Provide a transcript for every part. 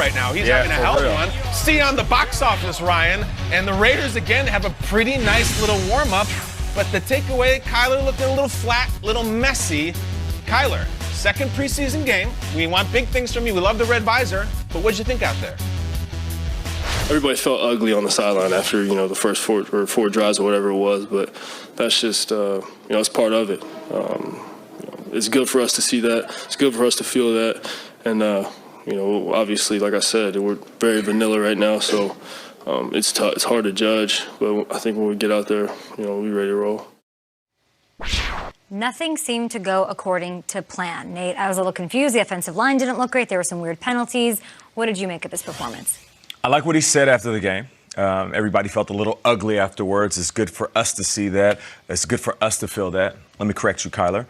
right now. He's having a hell of one. See on the box office, Ryan. And the Raiders, again, have a pretty nice little warm-up. But the takeaway, Kyler looking a little flat, a little messy. Kyler, second preseason game. We want big things from you. We love the red visor. But what'd you think out there? Everybody felt ugly on the sideline after, the first four drives or whatever it was. But that's just, it's part of it. It's good for us to see that. It's good for us to feel that. And, obviously, like I said, we're very vanilla right now. So it's tough. It's hard to judge. But I think when we get out there, we'll be ready to roll. Nothing seemed to go according to plan. Nate, I was a little confused. The offensive line didn't look great. There were some weird penalties. What did you make of this performance? I like what he said after the game. Everybody felt a little ugly afterwards. It's good for us to see that. It's good for us to feel that. Let me correct you, Kyler.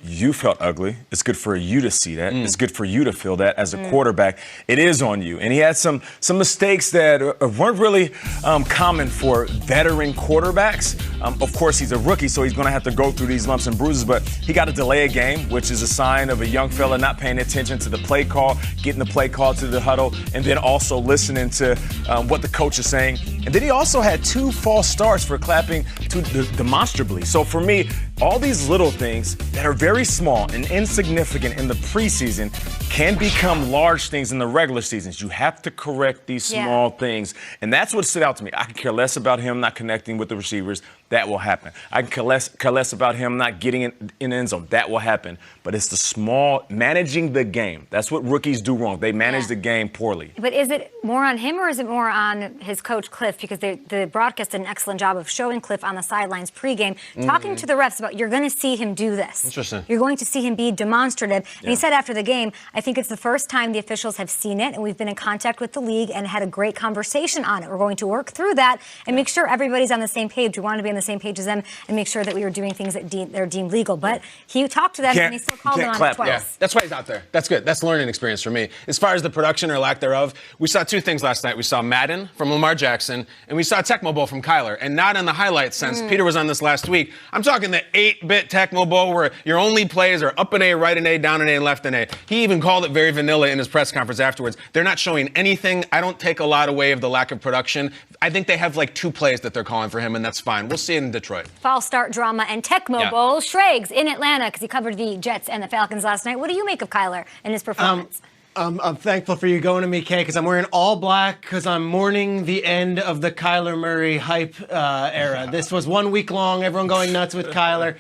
You felt ugly. It's good for you to see that. It's good for you to feel that as a quarterback. It is on you. And he had some mistakes that weren't really common for veteran quarterbacks. Of course, he's a rookie, so he's going to have to go through these lumps and bruises. But he got to delay a game, which is a sign of a young fella not paying attention to the play call, getting the play call to the huddle, and then also listening to what the coach is saying. And then he also had 2 false starts for clapping demonstrably. So for me, all these little things that are very small and insignificant in the preseason can become large things in the regular seasons. You have to correct these small things. And that's what stood out to me. I could care less about him not connecting with the receivers. That will happen. I can care less about him not getting in the end zone. That will happen. But it's the small, managing the game. That's what rookies do wrong. They manage the game poorly. But is it more on him or is it more on his coach, Cliff? Because the broadcast did an excellent job of showing Cliff on the sidelines pregame, talking to the refs about you're going to see him do this. Interesting. You're going to see him be demonstrative. And he said after the game, I think it's the first time the officials have seen it, and we've been in contact with the league and had a great conversation on it. We're going to work through that and make sure everybody's on the same page. We want to be on the same page as them and make sure that we are doing things that they're deemed legal. But he talked to them and he still called them on it twice. Yeah, that's why he's out there. That's good. That's a learning experience for me. As far as the production or lack thereof, we saw 2 things last night. We saw Madden from Lamar Jackson, and we saw Tecmo Bowl from Kyler. And not in the highlight sense. Peter was on this last week. I'm talking the 8-bit Tecmo Bowl where your only plays are up an A, right an A, down an A, and left an A. He even called it very vanilla in his press conference afterwards. They're not showing anything. I don't take a lot away of the lack of production. I think they have like 2 plays that they're calling for him, and that's fine. We'll see it in Detroit. False start drama and Tecmo Bowl. Schrags in Atlanta because he covered the Jets and the Falcons last night. What do you make of Kyler and his performance? I'm thankful for you going to me, Kay, because I'm wearing all black because I'm mourning the end of the Kyler Murray hype era. This was 1 week long, everyone going nuts with Kyler,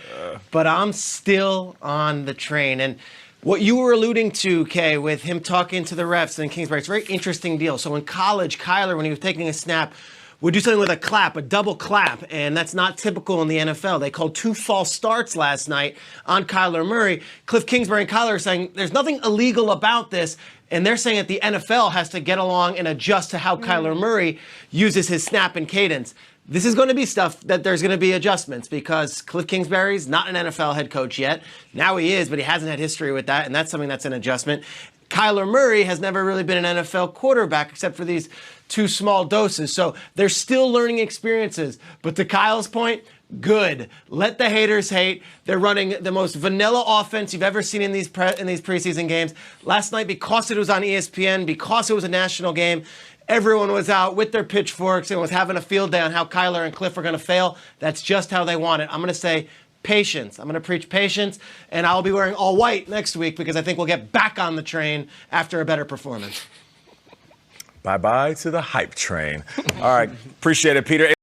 but I'm still on the train. And what you were alluding to, Kay, with him talking to the refs in Kingsbury, it's a very interesting deal. So in college, Kyler, when he was taking a snap, would do something with a clap, a double clap, and that's not typical in the NFL. They called 2 false starts last night on Kyler Murray. Cliff Kingsbury and Kyler are saying there's nothing illegal about this, and they're saying that the NFL has to get along and adjust to how Kyler Murray uses his snap and cadence. This is going to be stuff that there's going to be adjustments because Cliff Kingsbury's not an NFL head coach yet. Now he is, but he hasn't had history with that, and that's something that's an adjustment. Kyler Murray has never really been an NFL quarterback except for these 2 small doses. So they're still learning experiences. But to Kyle's point, good. Let the haters hate. They're running the most vanilla offense you've ever seen in these preseason games. Last night, because it was on ESPN, because it was a national game, everyone was out with their pitchforks and was having a field day on how Kyler and Cliff are going to fail. That's just how they want it. I'm going to say patience. I'm going to preach patience, and I'll be wearing all white next week because I think we'll get back on the train after a better performance. Bye-bye to the hype train. All right. Appreciate it, Peter.